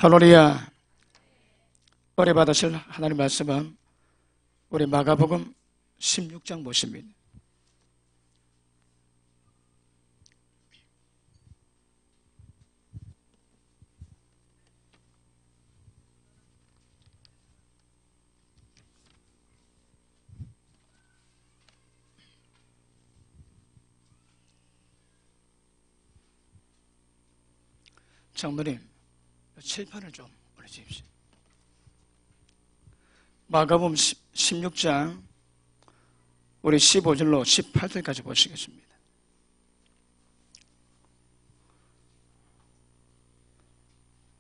할렐루야. 오래 받으실 하나님 말씀은 우리 마가복음 16장 보십니다. 장로님, 칠판을 좀 올려주십시오. 마가복음 16장 우리 15절로 18절까지 보시겠습니다.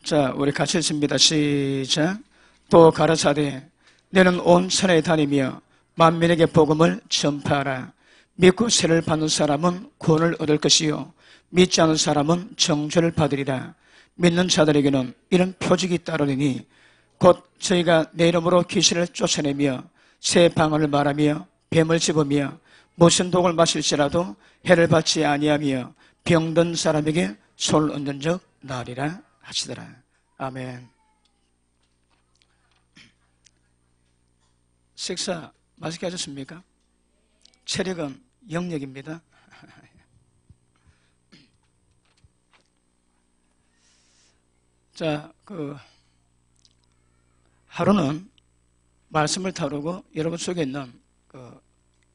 자, 우리 같이 읽습니다. 시작. 또 가라사대 너는 온 산에 다니며 만민에게 복음을 전파하라. 믿고 세를 받는 사람은 구원을 얻을 것이요 믿지 않는 사람은 정죄를 받으리라. 믿는 자들에게는 이런 표적이 따르리니 곧 저희가 내 이름으로 귀신을 쫓아내며 새 방언을 말하며 뱀을 집으며 무슨 독을 마실지라도 해를 받지 아니하며 병든 사람에게 손을 얹은 적 나으리라 하시더라. 아멘. 식사 맛있게 하셨습니까? 체력은 영역입니다. 자, 하루는 말씀을 다루고 여러분 속에 있는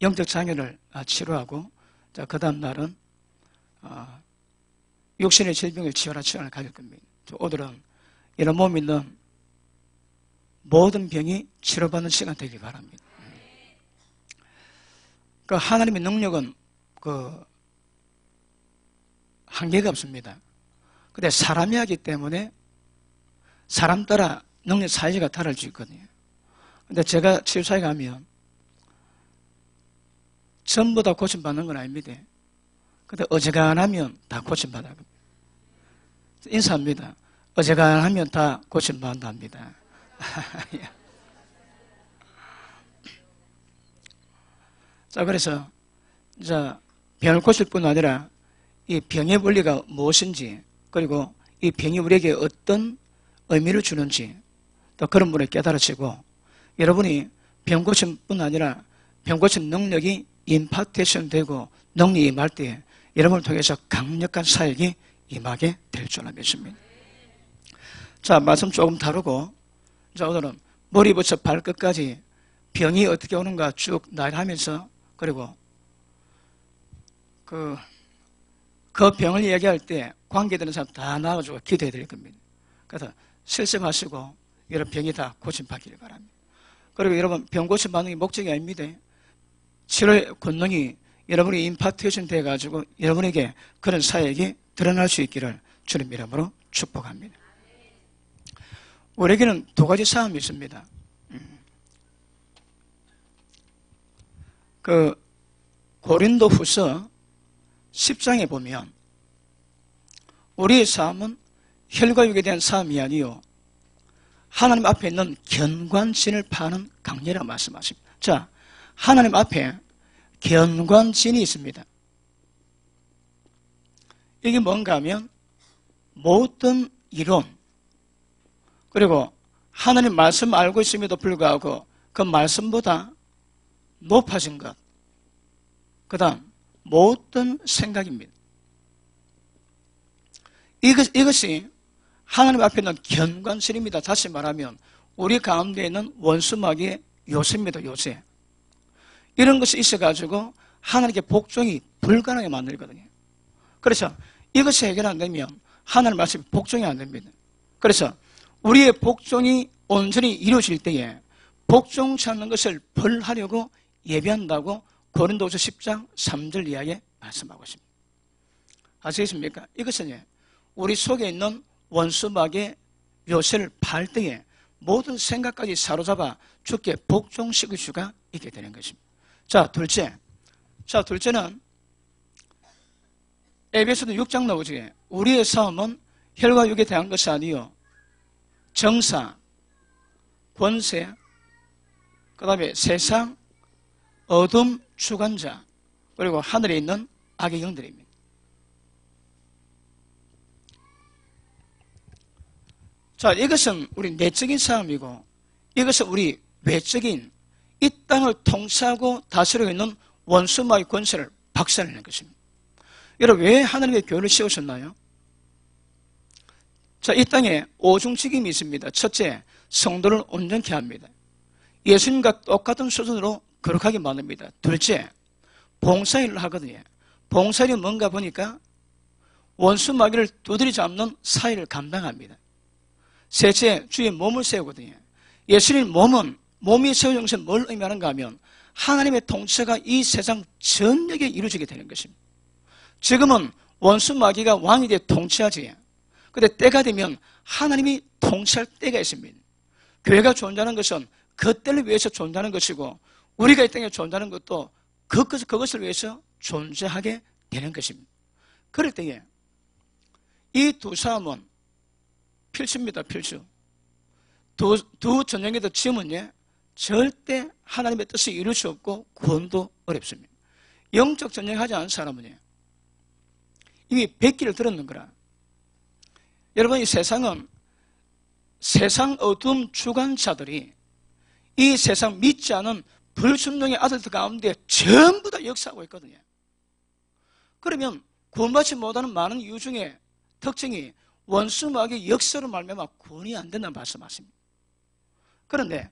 영적 장애를 치료하고, 자, 그 다음 날은 육신의 질병을 치유하는 시간을 가질 겁니다. 오늘은 이런 몸에 있는 모든 병이 치료받는 시간 되길 바랍니다. 하나님의 능력은 한계가 없습니다. 근데 사람이 하기 때문에 사람 따라 능력 사이즈가 다를 수 있거든요. 근데 제가 치유사에 가면 전부 다 고침받는 건 아닙니다. 근데 어지간하면 다 고침받아요. 인사합니다. 어지간하면 다 고침받는답니다. 자, 그래서 병을 고칠 뿐 아니라 이 병의 원리가 무엇인지, 그리고 이 병이 우리에게 어떤 의미를 주는지 또 그런 분을 깨달으시고, 여러분이 병 고침 뿐 아니라 병 고침 능력이 임파테이션 되고 능력이 임할 때 여러분을 통해서 강력한 사역이 임하게 될 줄로 믿습니다. 자, 말씀 조금 다루고, 자, 오늘은 머리부터 발끝까지 병이 어떻게 오는가 쭉 나열하면서, 그리고 그 병을 얘기할 때 관계되는 사람 다 나와주고 기도해 드릴 겁니다. 그래서 실습하시고 여러분 병이 다 고침받기를 바랍니다. 그리고 여러분 병 고침받는 게 목적이 아닙니다. 치료의 권능이 여러분이 임파테이션 돼가지고 여러분에게 그런 사역이 드러날 수 있기를 주님 이름으로 축복합니다. 우리에게는 두 가지 싸움이 있습니다. 고린도후서 10장에 보면 우리의 싸움은 혈과 육에 대한 싸움이 아니요 하나님 앞에 있는 견관진을 파는 강렬이라고 말씀하십니다. 자, 하나님 앞에 견관진이 있습니다. 이게 뭔가 하면 모든 이론, 그리고 하나님 말씀 알고 있음에도 불구하고 그 말씀보다 높아진 것, 그 다음 모든 생각입니다. 이것이 하나님 앞에 있는 견관실입니다. 다시 말하면 우리 가운데 있는 원수마귀의 요새입니다. 요새. 이런 것이 있어가지고 하나님께 복종이 불가능하게 만들거든요. 그래서 이것이 해결 안 되면 하나님 말씀이 복종이 안 됩니다. 그래서 우리의 복종이 온전히 이루어질 때에 복종치 않는 것을 벌하려고 예배한다고 고린도후서 10장 3절 이하에 말씀하고 있습니다. 아시겠습니까? 이것은 우리 속에 있는 원수마귀의 요새를 팔 때에 모든 생각까지 사로잡아 주께 복종시킬 수가 있게 되는 것입니다. 자, 둘째는 에베소서 6장 나오지. 우리의 싸움은 혈과 육에 대한 것이 아니요 정사, 권세, 그 다음에 세상, 어둠 주관자, 그리고 하늘에 있는 악의 영들입니다. 자, 이것은 우리 내적인 싸움이고 이것은 우리 외적인 이 땅을 통치하고 다스리고 있는 원수마귀의 권세를 박살내는 것입니다. 여러분, 왜 하나님의 교회를 세우셨나요? 자, 이 땅에 오중직임이 있습니다. 첫째, 성도를 온전케 합니다. 예수님과 똑같은 수준으로 거룩하게 만듭니다. 둘째, 봉사일을 하거든요. 봉사일이 뭔가 보니까 원수마귀를 두드리 잡는 사일을 감당합니다. 셋째, 주의 몸을 세우거든요. 예수님 몸이 세워진 것은 뭘 의미하는가 하면 하나님의 통치가 이 세상 전역에 이루어지게 되는 것입니다. 지금은 원수마귀가 왕이 되어 통치하지. 그런데 때가 되면 하나님이 통치할 때가 있습니다. 교회가 존재하는 것은 그때를 위해서 존재하는 것이고 우리가 이 땅에 존재하는 것도 그것을 위해서 존재하게 되는 것입니다. 그럴 때에 이 두 사람은 필수입니다. 필수. 두 전쟁에도 지으면 절대 하나님의 뜻을 이룰 수 없고 구원도 어렵습니다. 영적 전쟁하지 않은 사람은 이미 백기를 들었는 거라. 여러분, 이 세상은 세상 어두움 주관자들이 이 세상 믿지 않은 불순종의 아들들 가운데 전부 다 역사하고 있거든요. 그러면 구원받지 못하는 많은 이유 중에 특징이 원수마귀의 역사로 말미암아 구원이 안 된다는 말씀하십니다. 그런데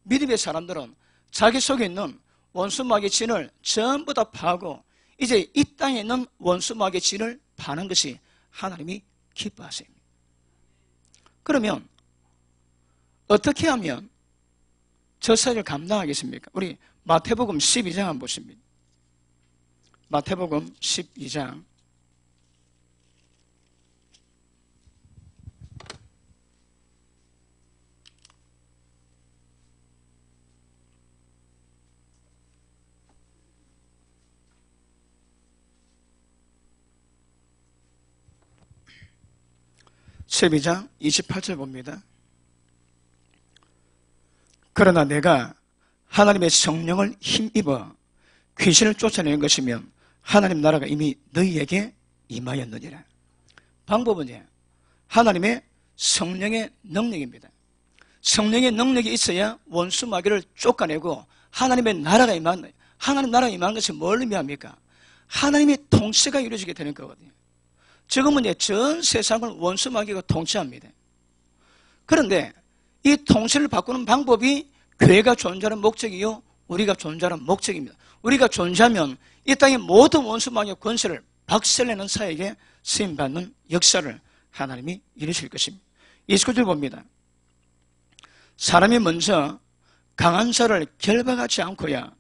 믿음의 사람들은 자기 속에 있는 원수마귀의 진을 전부 다 파고 이제 이 땅에 있는 원수마귀의 진을 파는 것이 하나님이 기뻐하십니다. 그러면 어떻게 하면 저 사역을 감당하겠습니까? 우리 마태복음 12장 한번 보십니다. 마태복음 12장 12장 28절 봅니다. 그러나 내가 하나님의 성령을 힘입어 귀신을 쫓아내는 것이면 하나님 나라가 이미 너희에게 임하였느니라. 방법은요, 하나님의 성령의 능력입니다. 성령의 능력이 있어야 원수마귀를 쫓아내고 하나님의 나라가 임하는, 하나님 나라가 임하는 것이 뭘 의미합니까? 하나님의 통치가 이루어지게 되는 거거든요. 지금은 전 세상을 원수마귀가 통치합니다. 그런데 이 통치를 바꾸는 방법이 교회가 존재하는 목적이요, 우리가 존재하는 목적입니다. 우리가 존재하면 이 땅의 모든 원수마귀의 권세를 박살내는 사역에 쓰임받는 역사를 하나님이 이루실 것입니다. 29절 봅니다. 사람이 먼저 강한 자를 결박하지 않고야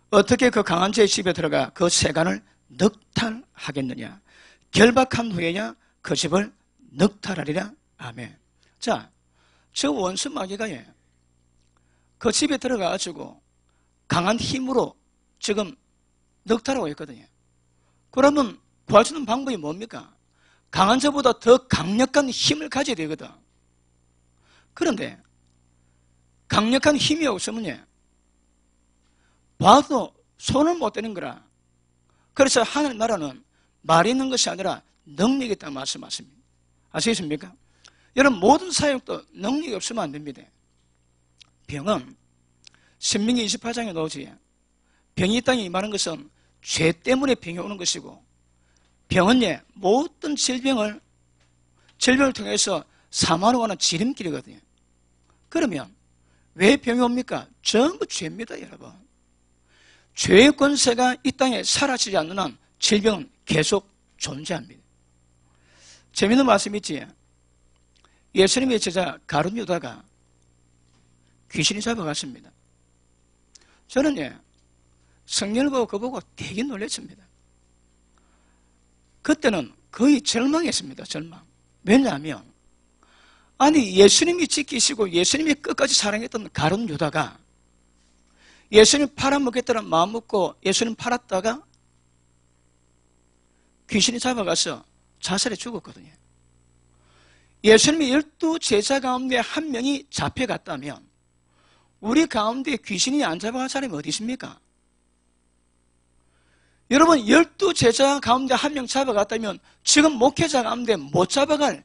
어떻게 그 강한 자의 집에 들어가 그 세간을 넉탈하겠느냐. 결박한 후에야 그 집을 넉탈하리라. 아멘. 자, 저 원수마귀가 그 집에 들어가가지고 강한 힘으로 지금 넉탈하고 있거든요. 그러면 구해주는 방법이 뭡니까? 강한 자보다 더 강력한 힘을 가져야 되거든. 그런데 강력한 힘이 없으면 봐도 손을 못 대는 거라. 그래서 하나님 나라는 말이 있는 것이 아니라 능력이 있다고 말씀하십니다. 아시겠습니까? 여러분, 모든 사역도 능력이 없으면 안 됩니다. 병은 신명기 28장에 나오지. 병이 이 땅에 임하는 것은 죄 때문에 병이 오는 것이고, 병은 모든 질병을 통해서 사망으로 가는 지름길이거든요. 그러면 왜 병이 옵니까? 전부 죄입니다, 여러분. 죄의 권세가 이 땅에 사라지지 않는 한 질병은 계속 존재합니다. 재미있는 말씀 있지? 예수님의 제자 가룟 유다가 귀신이 잡아갔습니다. 저는 성령을 보고 그거 보고 되게 놀랐습니다. 그때는 거의 절망했습니다. 절망. 왜냐하면 아니, 예수님이 지키시고 예수님이 끝까지 사랑했던 가룟 유다가 예수님 팔아먹겠다는 마음 먹고 예수님 팔았다가 귀신이 잡아가서 자살해 죽었거든요. 예수님의 12제자 가운데 한 명이 잡혀갔다면 우리 가운데 귀신이 안 잡아간 사람이 어디 있습니까? 여러분, 12제자 가운데 한 명 잡아갔다면 지금 목회자 가운데 못 잡아갈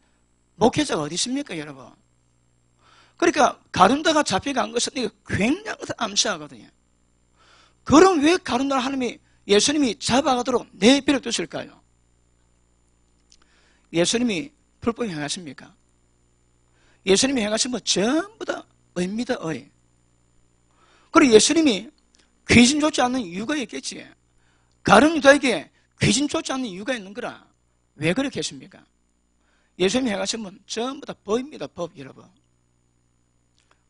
목회자가 어디 있습니까, 여러분? 그러니까 가룟다가 잡혀간 것은 이거 굉장히 암시하거든요. 그럼 왜 가룟다를 하나님이 예수님이 잡아가도록 내버려 두실까요? 예수님이 불법에 행하십니까? 예수님이 행하신 건 전부 다 의입니다, 의. 그리고 예수님이 귀신 쫓지 않는 이유가 있겠지. 가룟유다에게 귀신 쫓지 않는 이유가 있는 거라. 왜 그렇게 했습니까? 예수님이 행하신 건 전부 다 법입니다, 법, 여러분.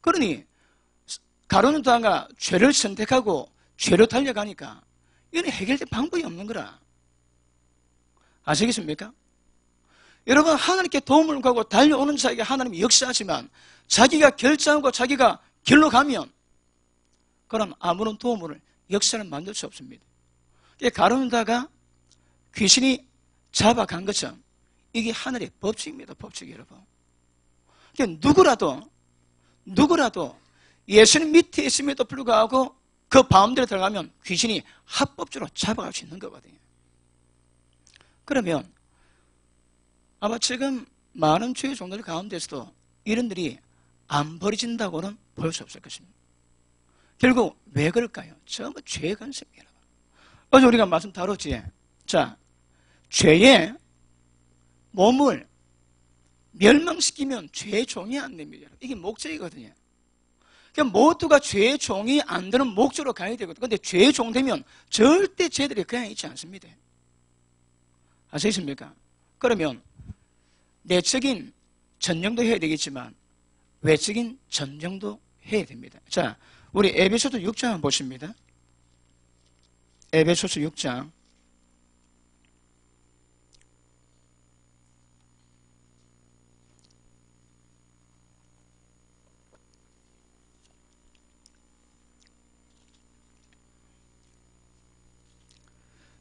그러니 가룟유다가 죄를 선택하고 죄로 달려가니까 이건 해결될 방법이 없는 거라. 아시겠습니까? 여러분, 하나님께 도움을 구하고 달려오는 자에게 하나님이 역사하지만 자기가 결정하고 자기가 길로 가면 그럼 아무런 도움을 역사를 만들 수 없습니다. 가룟유다가 귀신이 잡아간 것은 이게 하늘의 법칙입니다, 법칙, 여러분. 누구라도 예수님 밑에 있음에도 불구하고 그 마음대로 들어가면 귀신이 합법적으로 잡아갈 수 있는 거거든요. 그러면 아마 지금 많은 주의 종들 가운데서도 이런들이 안 버려진다고는 볼 수 없을 것입니다. 결국 왜 그럴까요? 전부 죄의 근성이에요. 어제 우리가 말씀 다뤘지. 자, 죄의 몸을 멸망시키면 죄의 종이 안 됩니다. 이게 목적이거든요. 그러니까 모두가 죄의 종이 안 되는 목적으로 가야 되거든요. 그런데 죄의 종 되면 절대 죄들이 그냥 있지 않습니다. 아시겠습니까? 그러면 내적인 전쟁도 해야 되겠지만 외적인 전쟁도 해야 됩니다. 자, 우리 에베소서 6장 한번 보십니다. 에베소서 6장.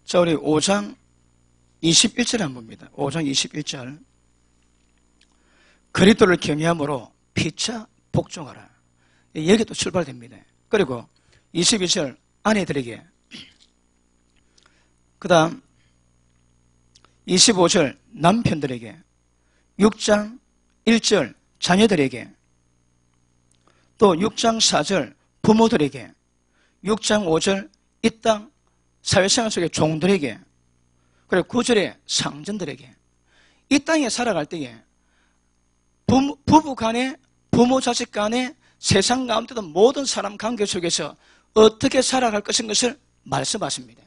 자, 우리 5장 21절 한번 봅니다. 5장 21절. 그리스도를 경외함으로 피차 복종하라. 여기 또 출발됩니다. 그리고 22절 아내들에게, 그 다음 25절 남편들에게, 6장 1절 자녀들에게, 또 6장 4절 부모들에게, 6장 5절 이 땅 사회생활 속의 종들에게, 그리고 9절의 상전들에게, 이 땅에 살아갈 때에 부부 간에, 부모 자식 간에, 세상 가운데도 모든 사람 관계 속에서 어떻게 살아갈 것인 것을 말씀하십니다.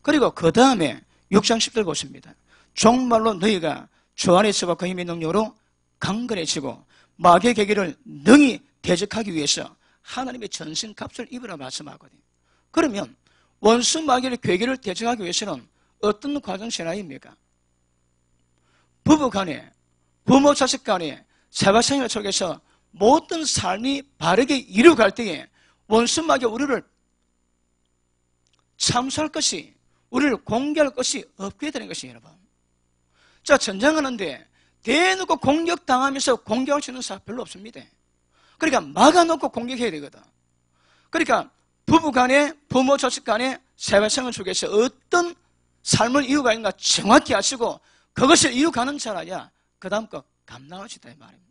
그리고 그 다음에 6장 10절 보십니다. 정말로 너희가 주 안에서와 그 힘의 능력으로 강건해지고 마귀의 계기를 능히 대적하기 위해서 하나님의 전신갑주를 입으라 말씀하거든요. 그러면 원수 마귀의 괴계를 대적하기 위해서는 어떤 과정 신화입니까? 부부 간에, 부모 자식 간에, 사회생활 속에서 모든 삶이 바르게 이루어갈 때에 원수 마귀가 우리를 참수할 것이, 우리를 공개할 것이 없게 되는 것이에요, 여러분. 자, 전쟁하는데 대놓고 공격당하면서 공격할 수 있는 사람 별로 없습니다. 그러니까 막아놓고 공격해야 되거든. 그러니까 부부 간에, 부모 자식 간에, 사회생활 속에서 어떤 삶을 이루어가는가 정확히 아시고 그것을 이루어가는 자라야 그 다음 거 감당할 수 있다 이 말입니다.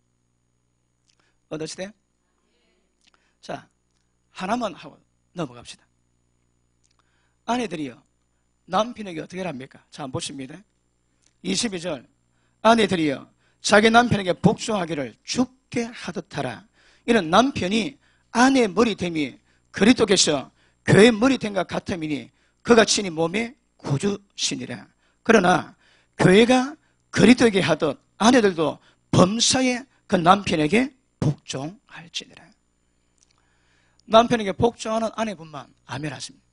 어떠시대? 자, 하나만 하고 넘어갑시다. 아내들이요, 남편에게 어떻게 합니까? 자, 한번 보십니다. 22절. 아내들이요, 자기 남편에게 복종하기를 죽게 하듯 하라. 이는 남편이 아내의 머리됨이 그리스도께서 교회의 머리됨과 같음이니 그가 친히 몸의 구주시니라. 그러나 교회가 그리스도에게 하듯 아내들도 범사에 그 남편에게 복종할지니라. 남편에게 복종하는 아내분만 아멘하십니다.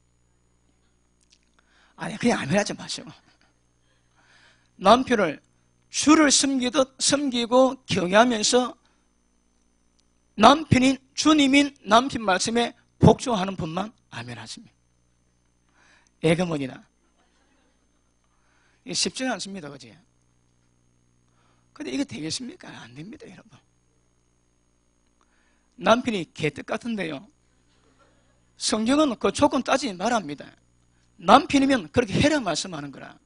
아니, 그냥 아멘하지 마시고 남편을 주를 섬기고 경외하면서 남편인 주님인 남편 말씀에 복종하는 분만 아멘하십니다. 애가머니나 쉽지는 않습니다, 그지? 근데 이게 되겠습니까? 안 됩니다, 여러분. 남편이 개떡 같은데요, 성경은 그 조건 따지지 말합니다. 남편이면 그렇게 해라 말씀하는 거라.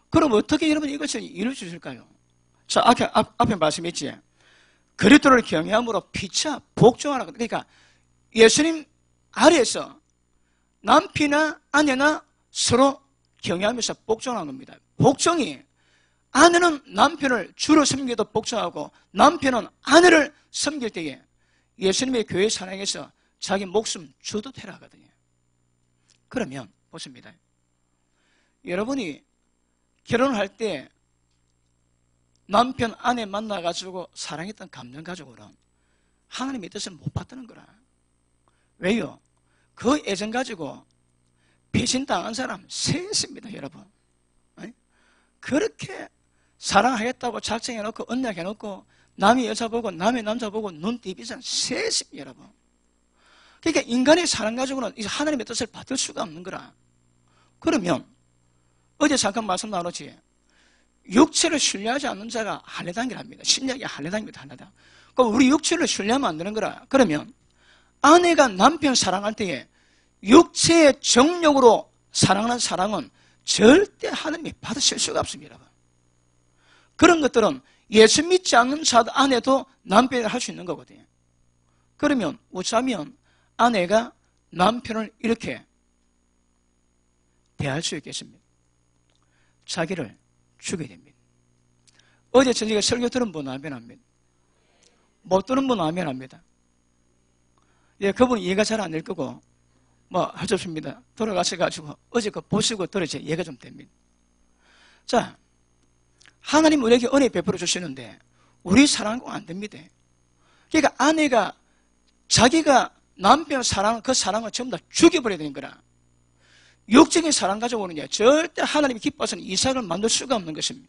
그럼 어떻게 여러분 이것을 이룰 수 있을까요? 자, 앞에 말씀했지. 그리스도를 경외함으로 피차 복종하라. 그러니까 예수님 아래에서 남편이나 아내나 서로 경외하면서 복종하는 겁니다. 복종이 아내는 남편을 주로 섬기도 복종하고 남편은 아내를 섬길 때에 예수님의 교회 사랑에서 자기 목숨 주도태라 하거든요. 그러면 보십니다. 여러분이 결혼할 때 남편, 아내 만나가지고 사랑했던 감정 가지고는 하나님의 뜻을 못 받드는 거라. 왜요? 그 애정 가지고 배신당한 사람 셋입니다, 여러분. 그렇게 사랑하겠다고 작정해놓고 언약해놓고 남의 여자 보고 남의 남자 보고 눈 띠비san 셋입니다, 여러분. 그러니까 인간의 사랑 가지고는 하나님의 뜻을 받을 수가 없는 거라. 그러면 어제 잠깐 말씀 나눴지. 육체를 신뢰하지 않는 자가 할례당이랍니다. 신약이 할례당입니다, 할례당. 그럼 우리 육체를 신뢰하면 안 되는 거라. 그러면 아내가 남편 사랑할 때에 육체의 정욕으로 사랑하는 사랑은 절대 하나님이 받으실 수가 없습니다. 그런 것들은 예수 믿지 않는 자 아내도 남편이 할 수 있는 거거든요. 그러면 어쩌면 아내가 남편을 이렇게 대할 수 있겠습니다. 자기를 주게 됩니다. 어제 저녁에 설교 들은 분 아멘 합니다. 못 들은 분 아멘 합니다. 예, 그분이 이해가 잘 안 될 거고 하셨습니다. 돌아가셔가지고 어제 그 보시고 들으셔야 이해가 좀 됩니다. 자, 하나님 우리에게 은혜 베풀어 주시는데 우리 사랑하고 안 됩니다. 그러니까 아내가 자기가 남편 사랑을 그 사랑을 전부 다 죽여버려야 되는 거라. 육적인 사랑 가지고 오느냐 절대 하나님이 기뻐서는 이삭을 만들 수가 없는 것입니다.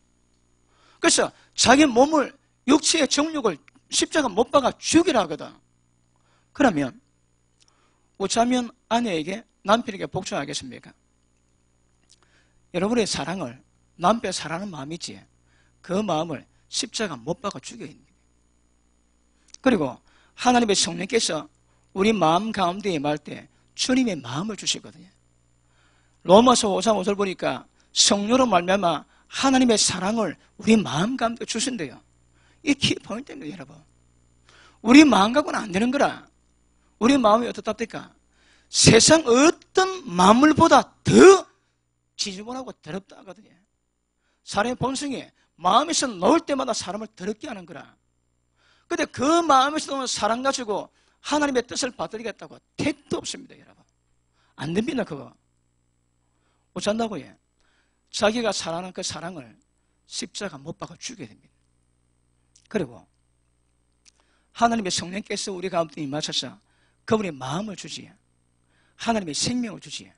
그래서 자기 몸을 육체의 정욕을 십자가 못 박아 죽이라 하거든. 그러면 어쩌면 아내에게 남편에게 복종하겠습니까? 여러분의 사랑을 남편 사랑하는 마음이지 그 마음을 십자가 못 박아 죽여야 합니다. 그리고 하나님의 성령께서 우리 마음 가운데 임할 때 주님의 마음을 주시거든요. 로마서 5장 5절 보니까 성령으로 말미암아 하나님의 사랑을 우리 마음 가운데 주신대요. 이 키포인트입니다, 여러분. 우리 마음 갖고는 안 되는 거라. 우리 마음이 어떻답니까? 세상 어떤 만물보다 더 지저분하고 더럽다 하거든요. 사람의 본성이 마음에서 넣을 때마다 사람을 더럽게 하는 거라. 근데 그 마음에서 넣은 사랑 가지고 하나님의 뜻을 받들겠다고 택도 없습니다, 여러분. 안 됩니다, 그거. 어쩐다고요? 자기가 사랑하는 그 사랑을 십자가 못 박아 죽여야 됩니다. 그리고 하나님의 성령께서 우리 가운데 임하셔서 그분의 마음을 주지, 하나님의 생명을 주지.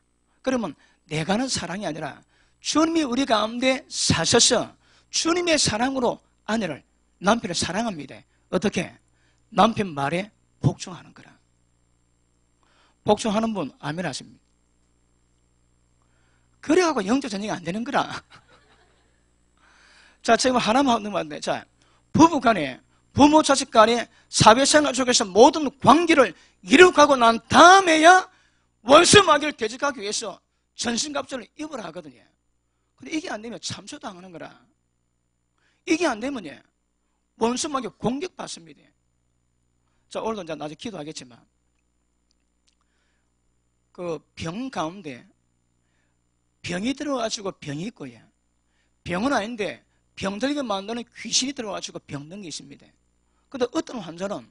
그러면 내가 하는 사랑이 아니라 주님이 우리 가운데 사셔서 주님의 사랑으로 아내를, 남편을 사랑합니다. 어떻게? 남편 말에 복종하는 거라. 복종하는 분 아멘 하십니다. 그래갖고 영적 전쟁이 안 되는 거라. 자, 지금 하나만 넘어갔네. 자, 부부 간에, 부모 자식 간에 사회생활 속에서 모든 관계를 이룩하고 난 다음에야 원수 마귀를 대적하기 위해서 전신갑주를 입으라 하거든요. 근데 이게 안 되면 참소당하는 거라. 이게 안 되면요, 원수 마귀 공격받습니다. 자, 오늘도 이제 나중에 기도하겠지만, 그 병 가운데 병이 들어가지고 병이 있고요. 병은 아닌데 병들게 만드는 귀신이 들어가지고 병든 게 있습니다. 근데 어떤 환자는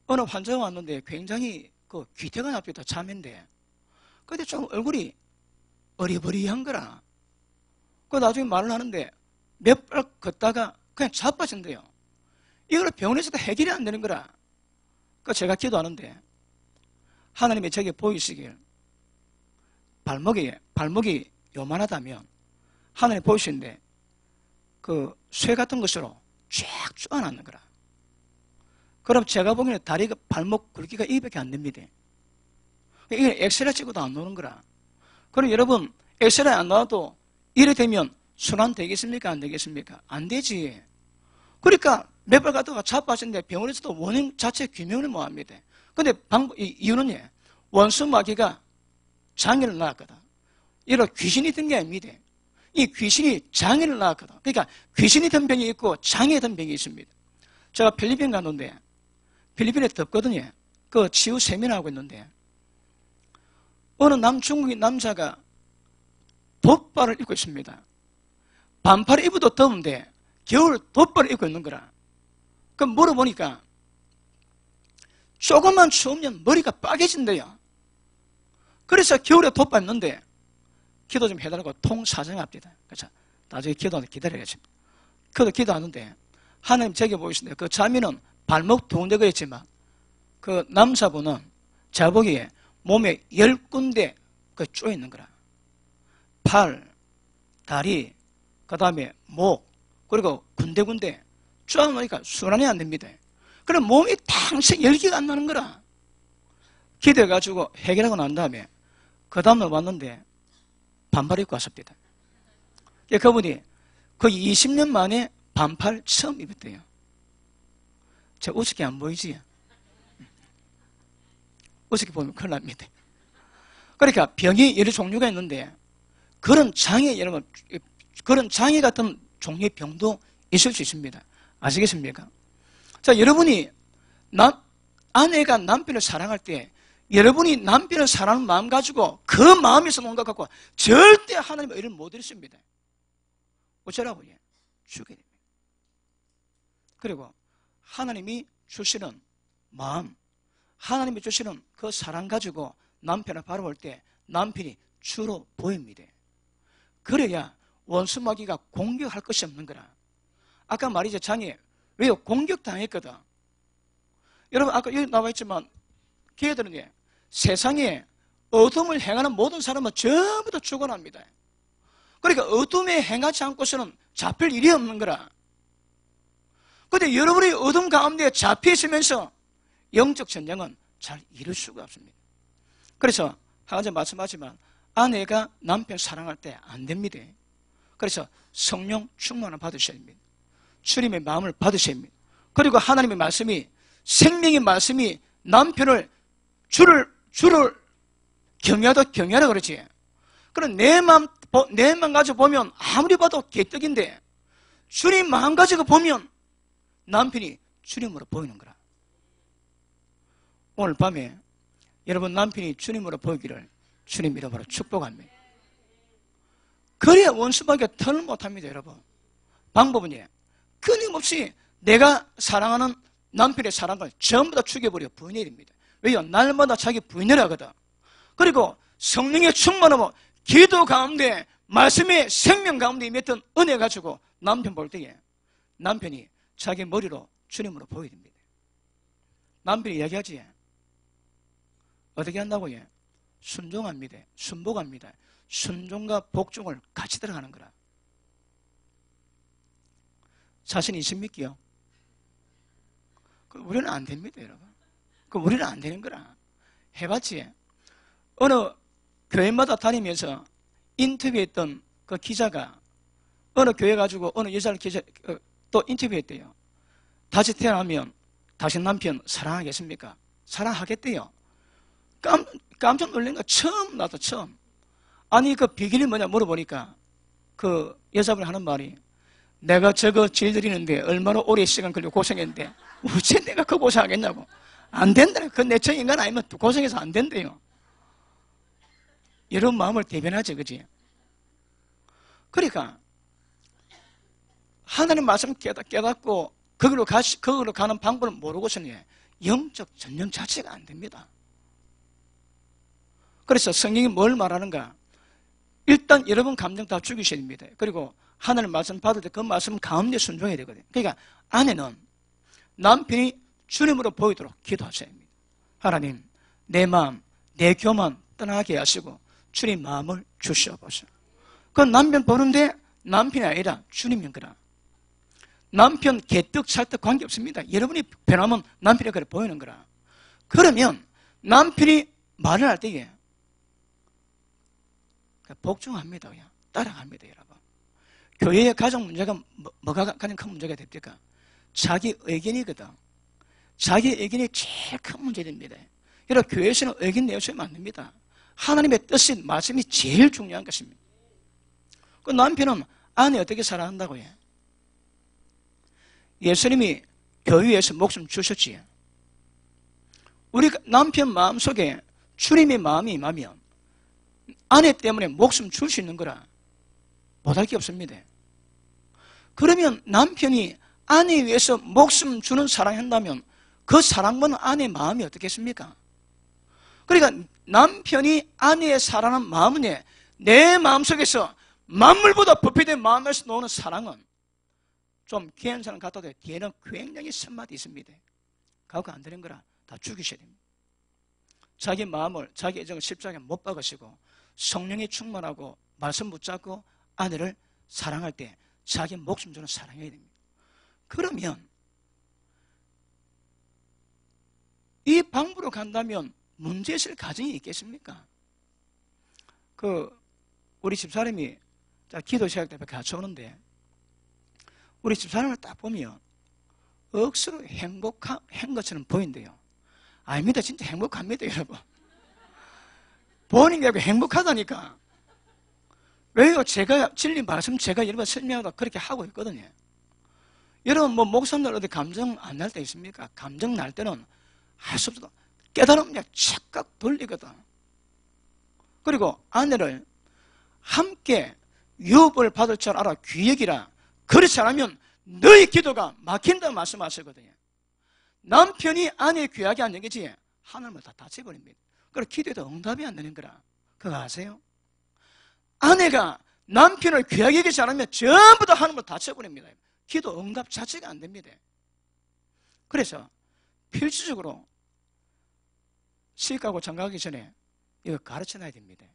어느 환자가 왔는데 굉장히 그 귀태가 나쁘다 자매인데 근데 좀 얼굴이 어리버리한 거라. 그 나중에 말을 하는데 몇 발 걷다가 그냥 자빠진대요. 이걸 병원에서도 해결이 안 되는 거라. 그 제가 기도하는데 하나님이 제게 보이시길 발목이 요만하다면 하나님 보이시는데 그 쇠 같은 것으로 쫙 쪼아놨는 거라. 그럼 제가 보기에는 다리가 발목 굵기가 이밖에 안 됩니다. 이게 엑스레이 찍어도 안 나오는 거라. 그럼 여러분 엑스레이 안 나와도 이래 되면 순환 되겠습니까? 안 되겠습니까? 안 되지. 그러니까 몇 발 가다가 자빠진데 병원에서도 원인 자체 규명을 못 합니다. 근데 이유는 원수 마귀가 장애를 낳았거든. 이런 귀신이 든 게 아닙니다. 이 귀신이 장애를 낳았거든. 그러니까 귀신이 든 병이 있고 장애 든 병이 있습니다. 제가 필리핀 갔는데 필리핀에 덥거든요. 그 치유 세미나하고 있는데 어느 중국인 남자가 돗발을 입고 있습니다. 반팔을 입어도 더운데 겨울 돗발을 입고 있는 거라. 그럼 물어보니까 조금만 추우면 머리가 빠개진대요. 그래서 겨울에 돗발 입는데 기도 좀 해달라고 통사정합니다. 그래서 나중에 기도하는 기다려야겠습니다. 그도 기도하는데 하나님 제게 보이신데 그 자매는 발목 두군데가 있지만 그 남자분은 제가 보기에 몸에 10군데 그 쪼여있는 거라. 팔, 다리, 그 다음에 목, 그리고 군데군데 쪼여놓으니까 순환이 안 됩니다. 그럼 몸이 탕생 열기가 안 나는 거라. 기도해가지고 해결하고 난 다음에 그 다음날 왔는데 반팔 입고 왔습니다. 그분이 거의 20년 만에 반팔 처음 입었대요. 제가 어저께 안 보이지? 어저께 보면 큰일 납니다. 그러니까 병이 여러 종류가 있는데 그런 장애, 여러분, 그런 장애 같은 종류의 병도 있을 수 있습니다. 아시겠습니까? 자, 여러분이 아내가 남편을 사랑할 때 여러분이 남편을 사랑하는 마음 가지고 그 마음에서 놓은 것 갖고 절대 하나님의 의를 못 이루십니다. 어쩌라고? 죽게 됩니다. 그리고 하나님이 주시는 마음, 하나님이 주시는 그 사랑 가지고 남편을 바라볼 때 남편이 주로 보입니다. 그래야 원수마귀가 공격할 것이 없는 거라. 아까 말이죠, 장애. 왜요? 공격당했거든. 여러분, 아까 여기 나와 있지만, 걔들은 세상에 어둠을 행하는 모든 사람은 전부 다 죽어납니다. 그러니까 어둠에 행하지 않고서는 잡힐 일이 없는 거라. 그런데 여러분이 어둠 가운데 잡혀 있으면서 영적 전쟁은 잘 이룰 수가 없습니다. 그래서 한 가지 말씀하지만 아내가 남편 사랑할 때 안 됩니다. 그래서 성령 충만을 받으셔야 됩니다. 주님의 마음을 받으셔야 됩니다. 그리고 하나님의 말씀이, 생명의 말씀이 남편을 주를 경외하라 그러지. 그럼 내 마음 가지고 보면 아무리 봐도 개떡인데 주님 마음 가지고 보면 남편이 주님으로 보이는 거라. 오늘 밤에 여러분 남편이 주님으로 보이기를 주님 이름으로 축복합니다. 그래야 원수마귀가 턴을 못합니다. 여러분, 방법은 끊임없이 내가 사랑하는 남편의 사랑을 전부 다 죽여버려 부인해야 됩니다. 왜요? 날마다 자기 부인을 하거든. 그리고 성령의 충만하면 기도 가운데 말씀의 생명 가운데 임했던 은혜 가지고 남편 볼 때에 남편이 자기 머리로 주님으로 보여야 됩니다. 남편이 이야기하지. 어떻게 한다고요? 순종합니다. 순복합니다. 순종과 복종을 같이 들어가는 거라. 자신 있습니까? 우리는 안 됩니다, 여러분. 우리는 안 되는 거라. 해봤지? 어느 교회마다 다니면서 인터뷰했던 그 기자가 어느 교회 가지고 어느 여자를 또 인터뷰했대요. 다시 태어나면 당신 남편 사랑하겠습니까? 사랑하겠대요. 깜짝 놀란 거 처음 나도 처음. 아니 그 비결이 뭐냐 물어보니까 그 여자분이 하는 말이 내가 저거 질드리는데 얼마나 오래 시간 걸리고 고생했는데 어째 내가 그 고생하겠냐고. 안 된다. 그 내적 인간 아니면 고생해서 안 된대요. 이런 마음을 대변하지, 그지? 그러니까 하나님 말씀 깨닫고 거기로 가는 방법을 모르고서는 영적 전쟁 자체가 안 됩니다. 그래서 성경이 뭘 말하는가? 일단 여러분 감정 다 죽이셔야 됩니다. 그리고 하나님 말씀 받을 때 그 말씀 가운데 순종해야 되거든요. 그러니까 아내는 남편이 주님으로 보이도록 기도하셔야 합니다. 하나님, 내 마음, 내 교만 떠나게 하시고 주님 마음을 주시어보세요. 그건 남편 보는데 남편이 아니라 주님인 거라. 남편 개떡 찰떡 관계없습니다. 여러분이 변하면 남편이 그래 보이는 거라. 그러면 남편이 말을 할 때에 복종합니다. 그냥 따라갑니다. 여러분. 교회의 가장 문제가 뭐가 가장 큰 문제가 됩니까? 자기 의견이거든. 자기 의견이 제일 큰 문제입니다. 여러분, 교회에서는 의견 내주시면 안 됩니다. 하나님의 뜻인 말씀이 제일 중요한 것입니다. 그 남편은 아내 어떻게 사랑한다고 해? 예수님이 교회에서 목숨 주셨지. 우리 남편 마음속에 주님의 마음이 임하면 아내 때문에 목숨 줄 수 있는 거라 못할 게 없습니다. 그러면 남편이 아내에 위해서 목숨 주는 사랑한다면 그 사랑받는 아내의 마음이 어떻겠습니까? 그러니까 남편이 아내의 사랑하는 마음은 내 마음속에서 만물보다 부패된 마음에서 나오는 사랑은 좀 귀한 사람 같아도 뒤에는 굉장히 선마디 있습니다. 가고 안 되는 거라 다 죽이셔야 됩니다. 자기 마음을, 자기 애정을 십자가에 못 박으시고 성령이 충만하고 말씀 붙잡고 아내를 사랑할 때 자기 목숨 주는 사랑해야 됩니다. 그러면 이 방법으로 간다면 문제 있을 가정이 있겠습니까? 우리 집사람이 기도 시작 때 같이 오는데 우리 집사람을 딱 보면 억수로 행복한 것처럼 보인대요. 아닙니다. 진짜 행복합니다, 여러분. 보는 게 아니고 행복하다니까. 왜요? 제가 진리 말씀 제가 여러분 설명하다 그렇게 하고 있거든요. 여러분 목사님들 어디 감정 안 날 때 있습니까? 감정 날 때는 할 수 없어. 깨달으면 착각 돌리거든. 그리고 아내를 함께 유업을 받을 줄 알아 귀 여기라. 그렇지 않으면 너희 기도가 막힌다고 말씀하시거든요. 남편이 아내의 귀하게 안 여기지 하늘을 다 닫혀버립니다. 그리고 기도에도 응답이 안 되는 거라. 그거 아세요? 아내가 남편을 귀하게 여기지 않으면 전부 다 하늘을 닫혀버립니다. 기도 응답 자체가 안 됩니다. 그래서 필수적으로 시집가고 장가가기 전에 이거 가르쳐놔야 됩니다.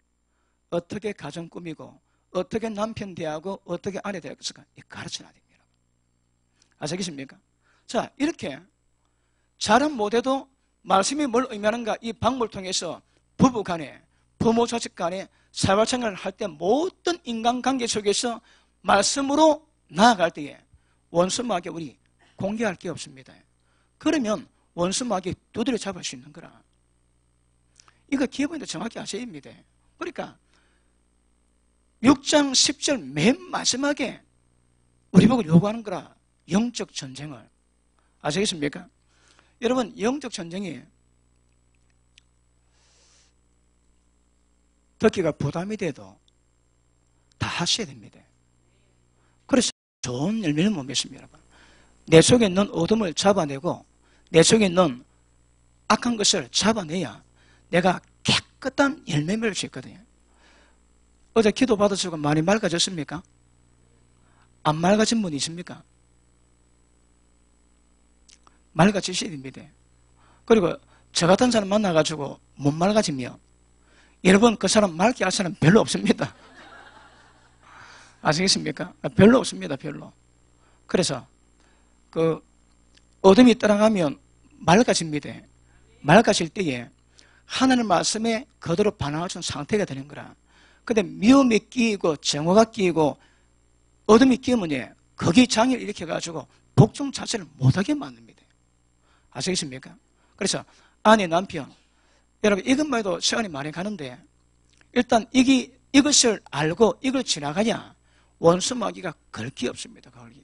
어떻게 가정 꾸미고 어떻게 남편 대하고 어떻게 아내 대하고 가르쳐놔야 됩니다. 아시겠습니까? 자, 이렇게 잘은 못해도 말씀이 뭘 의미하는가 이 방법을 통해서 부부 간에 부모 자식 간에 사회생활을 할 때 모든 인간관계 속에서 말씀으로 나아갈 때에 원수마귀 우리 공개할 게 없습니다. 그러면 원수마귀 두드려 잡을 수 있는 거라. 이거 기본도 정확히 아셔야 됩니다. 그러니까 6장 10절 맨 마지막에 우리 보고 요구하는 거라. 영적 전쟁을. 아시겠습니까? 여러분 영적 전쟁이 듣기가 부담이 돼도 다 하셔야 됩니다. 그래서 좋은 열매를 못 맺습니다. 여러분. 내 속에 있는 어둠을 잡아내고 내 속에 있는 악한 것을 잡아내야 내가 깨끗한 열매 맺을 수 있거든요. 어제 기도 받으시고 많이 맑아졌습니까? 안 맑아진 분이 있습니까? 맑아지셔야 됩니다. 그리고 저 같은 사람 만나가지고 못 맑아지면 여러분 그 사람 맑게 할 사람 별로 없습니다. 아시겠습니까? 별로 없습니다. 별로. 그래서 어둠이 떠나가면 맑아집니다. 맑아질 때에 하나님 말씀에 그대로 반응할 수 있는 상태가 되는 거라. 근데 미움이 끼이고 정오가 끼이고 어둠이 끼우면 거기 장애를 일으켜가지고 복종 자체를 못하게 만듭니다. 아시겠습니까? 그래서 아내, 남편, 여러분 이것만 해도 시간이 많이 가는데 일단 이것을 알고 이걸 지나가야 원수마귀가 걸 게 없습니다. 걸기.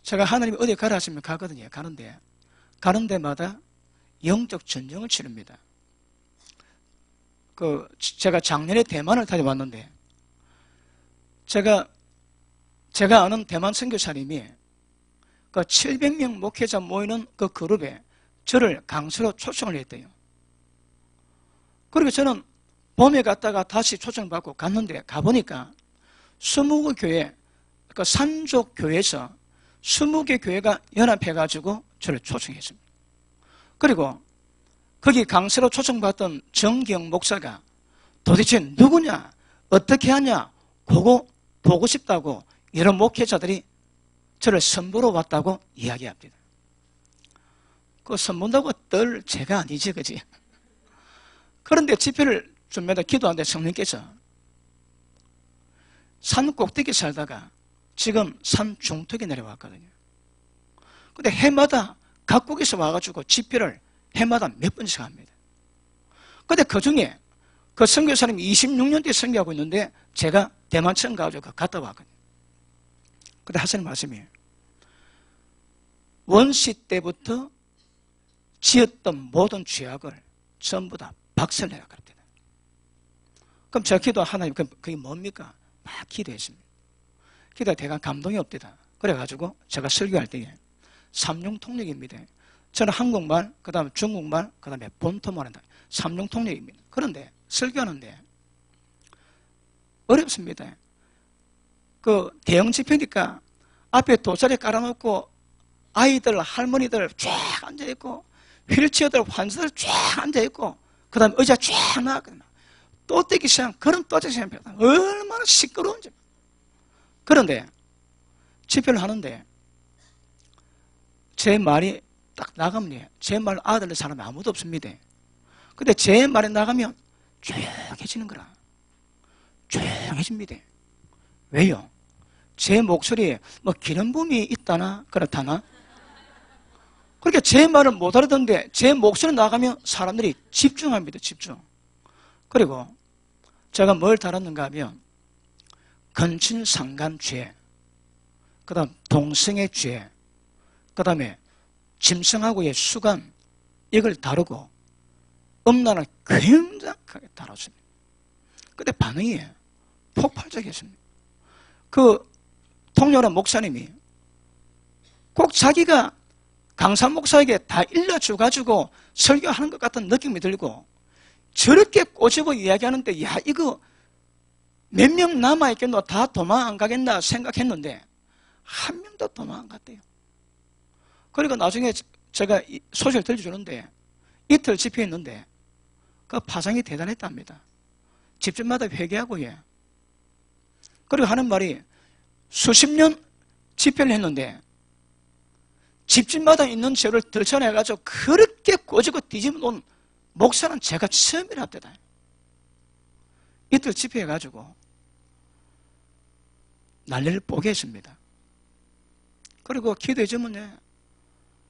제가 하나님이 어디 가라 하시면 가거든요. 가는 데마다 영적 전쟁을 치릅니다. 제가 작년에 대만을 다녀왔는데 제가 아는 대만 선교사님이 700명 목회자 모이는 그 그룹에 저를 강수로 초청을 했대요. 그리고 저는 봄에 갔다가 다시 초청받고 갔는데 가보니까 20개 교회, 산족 교회에서 20개 교회가 연합해가지고 저를 초청했습니다. 그리고 거기 강세로 초청받던 정기영 목사가 도대체 누구냐, 어떻게 하냐, 그거 보고 싶다고 여러 목회자들이 저를 선보러 왔다고 이야기합니다. 그 선본다고 떨 제가 아니지, 그지? 그런데 집회를 준비하다 기도하는데 성령께서 산 꼭대기 살다가 지금 산 중턱에 내려왔거든요. 근데 해마다 각국에서 와가지고 집회를 해마다 몇 번씩 합니다. 근데 그 중에 그 선교사님이 26년째 선교하고 있는데 제가 대만청 가가지고 갔다 왔거든요. 근데 하시는 말씀이 원시 때부터 지었던 모든 죄악을 전부 다 박살내라 그랬대요. 그럼 제가 기도 하나님 그게 뭡니까? 막 기도했습니다. 기도가 대강 감동이 없대다. 그래가지고 제가 설교할 때에 삼중통역입니다. 저는 한국말, 그 다음에 중국말, 그 다음에 본토말 한다. 삼중통역입니다. 그런데 설교하는데 어렵습니다. 그 대형 집회니까 앞에 돗자리 깔아놓고 아이들, 할머니들 쫙 앉아있고 휠체어들, 환자들 쫙 앉아있고 그 다음에 의자 쫙 나왔거든요. 또 떼기 시작한 그런 또떼기 시작합니다. 얼마나 시끄러운지. 그런데 집회를 하는데 제 말이 딱 나가면 제 말 알아듣는 사람이 아무도 없습니다. 근데 제 말이 나가면 조용해지는 거라. 조용해집니다. 왜요? 제 목소리에 뭐 기름붐이 있다나 그렇다나? 그러니까 제 말을 못 알아듣는데 제 목소리 나가면 사람들이 집중합니다. 집중. 그리고 제가 뭘 다뤘는가 하면 근친상간죄, 그 다음 동성애 죄, 그 다음에 짐승하고의 수간, 이걸 다루고 음란을 굉장하게 다뤘습니다. 근데 반응이 폭발적이었습니다. 그 통역한 목사님이 꼭 자기가 강산 목사에게 다 일러줘가지고 설교하는 것 같은 느낌이 들고 저렇게 꼬집어 이야기하는데 야 이거 몇 명 남아있겠노 다 도망 안 가겠나 생각했는데 한 명도 도망 안 갔대요. 그리고 나중에 제가 소식을 들려주는데 이틀 집회했는데 그 파장이 대단했답니다. 집집마다 회개하고 그리고 하는 말이 수십 년 집회를 했는데 집집마다 있는 죄를 들춰내가지고 그렇게 꼬집고 뒤집어 놓은 목사는 제가 처음이랍니다. 이틀 집회해가지고 난리를 뽀개 했습니다. 그리고 기도해주면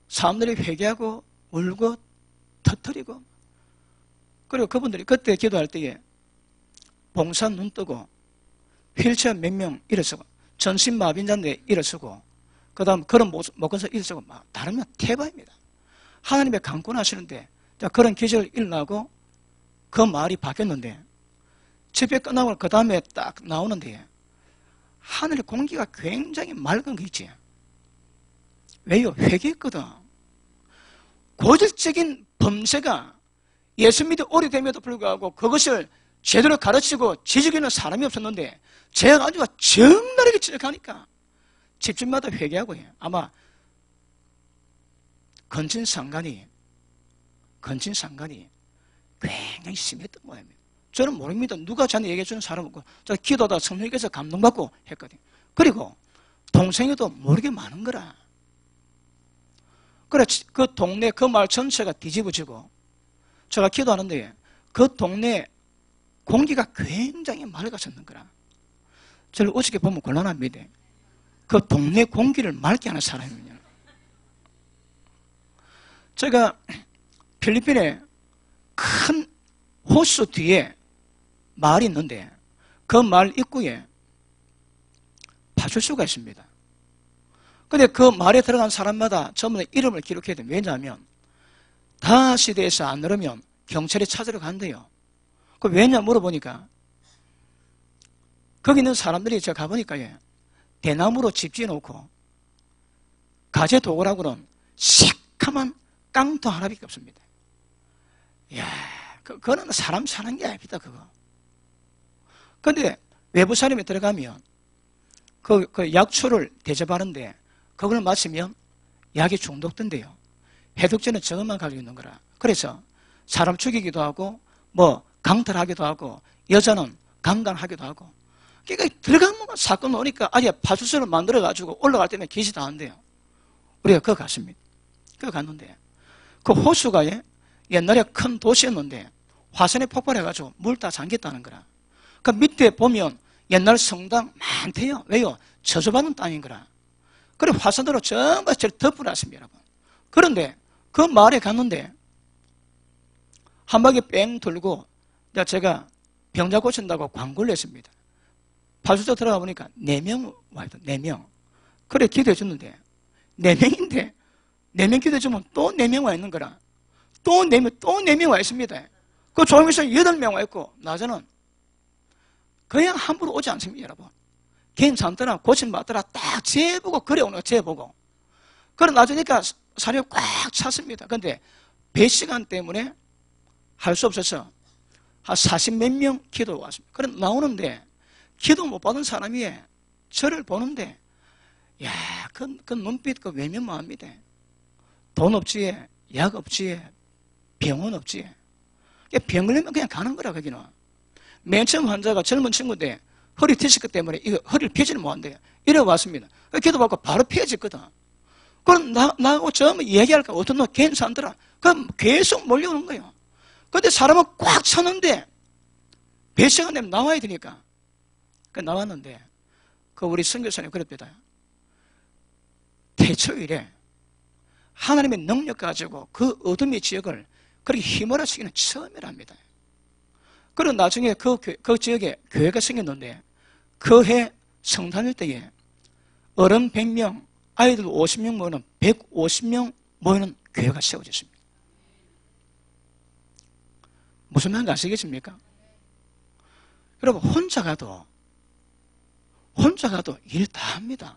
사람들이 회개하고 울고 터뜨리고 그리고 그분들이 그때 기도할 때에 봉사 눈 뜨고 휠체어 몇 명 일어서고 전신마비인자인데 일어서고 그 다음 그런 목건서 일어서고 막 다르면 태바입니다. 하나님의 강권하시는데 그런 기적을 일어나고 그 말이 바뀌었는데 집회 끝나고 그 다음에 딱 나오는데 하늘의 공기가 굉장히 맑은 거 있지. 왜요? 회개했거든. 고질적인 범죄가 예수 믿어 오래됨에도 불구하고 그것을 제대로 가르치고 지적하는 사람이 없었는데 제가 아주 정나르게 지적하니까 집집마다 회개하고 해요. 아마 근친상간이 굉장히 심했던 모양입니다. 저는 모릅니다. 누가 저한테 얘기해 주는 사람 없고 제가 기도하다 성령께서 감동받고 했거든요. 그리고 동생에도 모르게 많은 거라. 그래 그 동네 그 마을 전체가 뒤집어지고 제가 기도하는데 그 동네 공기가 굉장히 맑아졌는 거라. 저를 어떻게 보면 곤란합니다. 그 동네 공기를 맑게 하는 사람이군요. 제가 필리핀에 큰 호수 뒤에 마을이 있는데 그 마을 입구에 파출소가 있습니다. 근데 그 마을에 들어간 사람마다 전부 다 이름을 기록해야 돼요. 왜냐하면 다시 대해서 안 누르면 경찰이 찾으러 간대요. 그 왜냐 물어보니까 거기 있는 사람들이 제가 가보니까 대나무로 집 지어놓고 가재 도구라고는 새카만 깡통 하나밖에 없습니다. 이야, 그거는 사람 사는 게 아닙니다, 그거. 근데 외부 사람이 들어가면 그 약초를 대접하는데 그걸 마시면 약이 중독된대요. 해독제는 저것만 가지고 있는 거라. 그래서 사람 죽이기도 하고 뭐 강탈하기도 하고 여자는 강간하기도 하고 그러니까 들어가면 사건 오니까 아예 파출소를 만들어가지고 올라갈 때면 기시 다 한대요. 우리가 그거 갔습니다. 그거 갔는데 그 호수가 옛날에 큰 도시였는데 화산이 폭발해가지고 물 다 잠겼다는 거라. 그 밑에 보면 옛날 성당 많대요. 왜요? 저주받은 땅인 거라. 그래 화산으로 전부 저를 덮어놨습니다, 여러분. 그런데 그 마을에 갔는데 한 바퀴 뺑 돌고 제가 병자 고친다고 광고를 냈습니다. 파출소 들어가 보니까 4명 와있다. 4명. 그래 기도해 줬는데 4명인데 4명 기도해 주면 또 4명 와 있는 거라. 또 4명 와 있습니다. 그 조용해서 8명 와 있고 낮에는 그냥 함부로 오지 않습니다. 여러분. 괜찮더라 고침받더라 딱 재보고 그래 오는 거 재보고. 그래 놔주니까 사료가 꽉 찼습니다. 근데 배 시간 때문에 할 수 없어서 한 40몇 명 기도 왔습니다. 그래 나오는데 기도 못 받은 사람이 저를 보는데 야, 그 눈빛 그 외면만합니다. 돈 없지, 약 없지, 병원 없지. 병 걸리면 그냥 가는 거라 거기는. 맨 처음 환자가 젊은 친구인데 허리 디스크 때문에 이거 허리를 펴지를 못한대요. 이래 왔습니다. 기도 받고 바로 펴졌거든. 그럼 나하고 처음 얘기할까 어떤 놈 괜찮더라. 그럼 계속 몰려오는 거예요. 근데 사람은 꽉 찼는데 몇 시간 되면 나와야 되니까. 그 나왔는데 그 우리 선교사님 그랬대요. 태초일에 하나님의 능력 가지고 그 어둠의 지역을 그렇게 휘몰아치기는 처음이랍니다. 그리고 나중에 그 지역에 교회가 생겼는데 그 해 성탄일 때에 어른 100명, 아이들 50명 모이는 150명 모이는 교회가 세워졌습니다. 무슨 말인지 아시겠습니까? 여러분 혼자 가도 일 다 합니다.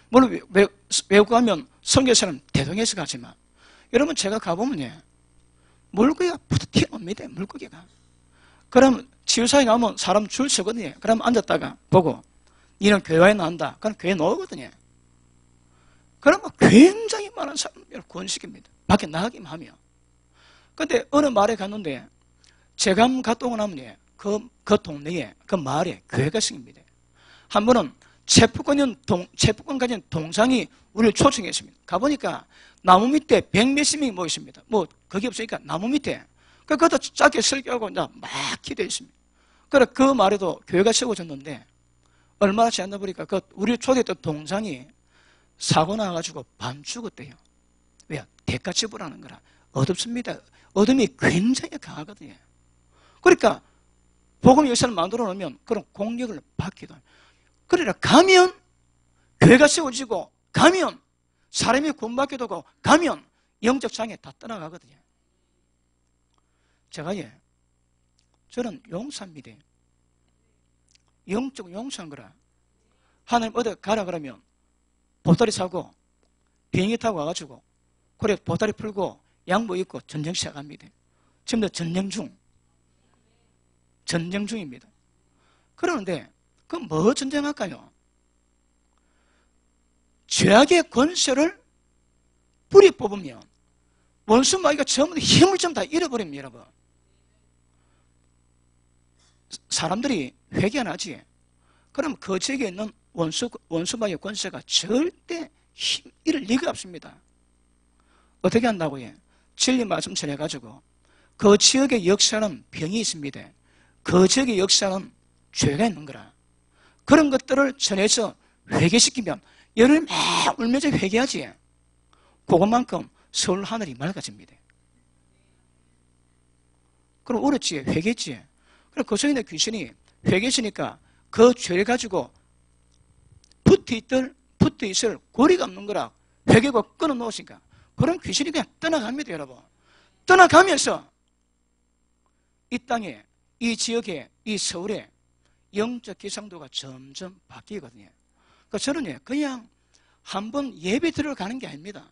물론 외국 가면 선교사는 대동에서 가지만 여러분 제가 가보면 물고기가 튀어옵니다. 물고기가. 그럼 치유사에 가면 사람 줄 서거든요. 그럼 앉았다가 보고 니는 교회에 나온다. 그럼 교회 나오거든요. 그러면 굉장히 많은 사람을 구원시킵니다. 밖에 나가기만 하면. 근데 어느 마을에 갔는데 제가 갔다 오고 나면 그 동네에 그 마을에 교회가 생깁니다. 한 번은 체포권 가진 동상이 우리를 초청했습니다. 가보니까 나무 밑에 100몇십 명이 모여 있습니다. 뭐 거기 없으니까 나무 밑에. 그것도 짧게 설교하고 이제 막 기도했습니다. 그래 그 마을에도 교회가 세워졌는데 얼마나 지났나 보니까 그 우리 초대했던 동상이 사고 나가지고 반 죽었대요. 왜요? 대가 지불하는 거라. 어둡습니다. 어둠이 굉장히 강하거든요. 그러니까 복음 역사를 만들어 놓으면 그런 공격을 받기도 합니다. 그러나 가면 교회가 세워지고 가면 사람이 구원받게 되고 가면 영적 장애 다 떠나가거든요. 제가 저는 용사입니다. 영적 용사인 거라. 하나님 어디 가라 그러면 보따리 사고 비행기 타고 와가지고 그래 보따리 풀고 양복 입고 전쟁 시작합니다. 지금도 전쟁 중입니다. 그러는데 그 뭐 전쟁할까요? 죄악의 권세를 뿌리 뽑으면 원수 마귀가 전부 힘을 좀 다 잃어버립니다. 여러분. 사람들이 회개 안 하지. 그럼 그 지역에 있는 원수 마귀의 권세가 절대 힘 잃을 리가 없습니다. 어떻게 한다고요? 진리 말씀 전해가지고 그 지역의 역사는 병이 있습니다. 그 지역의 역사는 죄가 있는 거라. 그런 것들을 전해서 회개시키면 열을 막 울면서 회개하지. 그것만큼 서울 하늘이 맑아집니다. 그럼 울었지, 회개했지. 그럼 그 속에 있는 귀신이 회개했으니까 그 죄를 가지고 붙어있을 고리가 없는 거라. 회개고 끊어놓으니까 그런 귀신이 그냥 떠나갑니다. 여러분. 떠나가면서 이 땅에, 이 지역에, 이 서울에 영적 기상도가 점점 바뀌거든요. 그러니까 저는 그냥 한번 예배 들어가는 게 아닙니다.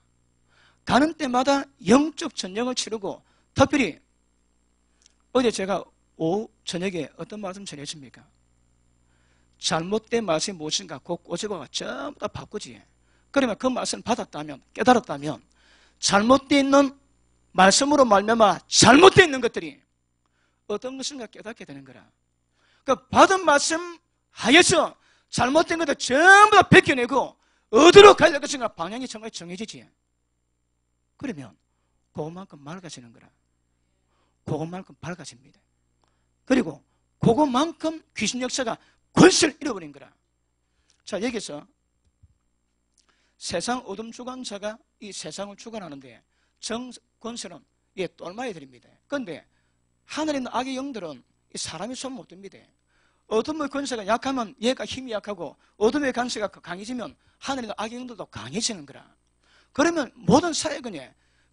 가는 때마다 영적 전쟁을 치르고, 특별히 어제 제가 오후 저녁에 어떤 말씀 전했습니까? 잘못된 말씀이 무엇인가 그 꼬집어가 전부 다 바꾸지. 그러면 그 말씀을 받았다면, 깨달았다면 잘못되어 있는 말씀으로 말미암아 잘못되어 있는 것들이 어떤 것인가 깨닫게 되는 거라. 그 받은 말씀 하여서 잘못된 것들 전부 다 벗겨내고 어디로 가야 것인가 방향이 정말 정해지지. 그러면 그것만큼 맑아지는 거라. 그것만큼 밝아집니다. 그리고 그것만큼 귀신 역사가 권세를 잃어버린 거라. 자, 여기서 세상 어둠 주관자가 이 세상을 주관하는데 정 권세는 똘마이들입니다. 그런데 하늘에 있는 악의 영들은 사람이 손 못 듭니다. 어둠의 권세가 약하면 얘가 힘이 약하고 어둠의 권세가 강해지면 하늘의 악영들도 강해지는 거라. 그러면 모든 사역은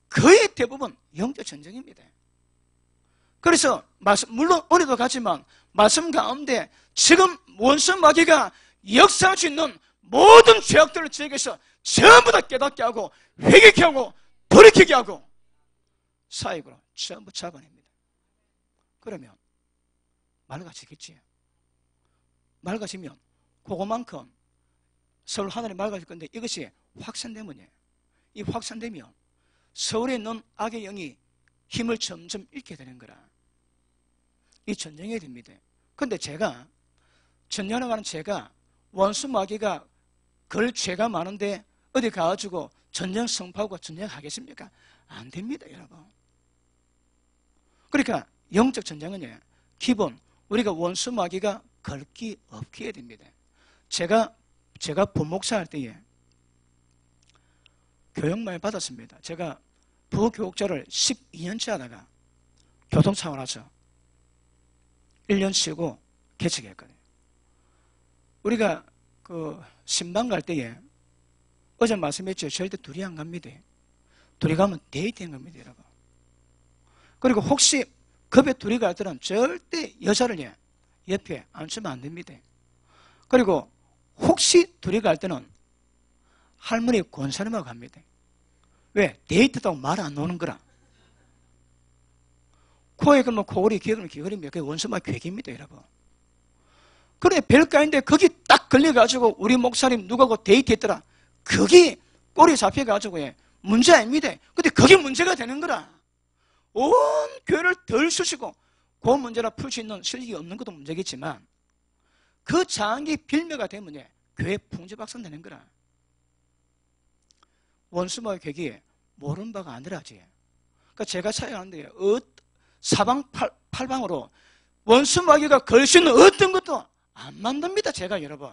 거의 대부분 영적 전쟁입니다. 그래서 물론 오늘도 같지만 말씀 가운데 지금 원수 마귀가 역사할 수 있는 모든 죄악들을 저에게서 전부 다 깨닫게 하고 회개케 하고 돌이키게 하고 사역으로 전부 잡아냅니다. 그러면 맑아지겠지. 맑아지면 그거만큼 서울 하늘이 맑아질 건데 이것이 확산되면 이 확산되면 서울에 있는 악의 영이 힘을 점점 잃게 되는 거라. 이 전쟁이 됩니다. 근데 제가 전쟁하는 제가 원수 마귀가 걸 죄가 많은데 어디 가가지고 전쟁 선포하고 전쟁하겠습니까? 안 됩니다, 여러분. 그러니까 영적 전쟁은 기본 우리가 원수 마귀가 걸 기 없게 해야 됩니다. 제가 부목사 할 때에 교육 많이 받았습니다. 제가 부교육자를 12년째 하다가 교통사고 나서 1년 쉬고 개척했거든요. 우리가 신방 갈 때에 어제 말씀했죠. 절대 둘이 안 갑니다. 둘이 가면 데이트인 겁니다, 여러분. 그리고 혹시 급에 둘이 갈 때는 절대 여자를 옆에 앉으면 안 됩니다. 그리고 혹시 둘이 갈 때는 할머니 권사님하고 갑니다. 왜? 데이트다고 말 안 노는 거라. 코에 그러면 코골이, 귀에 그러면 귀걸이입니다. 그게 원수마 괴기입니다, 여러분. 그래, 별가인데 거기 딱 걸려가지고 우리 목사님 누구하고 데이트했더라. 거기 꼬리 잡혀가지고 문제 아닙니다. 근데 그게 문제가 되는 거라. 온 교회를 덜 쓰시고 그 문제를 풀 수 있는 실력이 없는 것도 문제겠지만 그 장기 빌미가 되면 교회 풍지박산되는 거라. 원수마의 객이 모르는 바가 아니라지. 그러니까 제가 사역하는데 사방팔방으로 원수마귀가 걸 수 있는 어떤 것도 안 만듭니다. 제가 여러분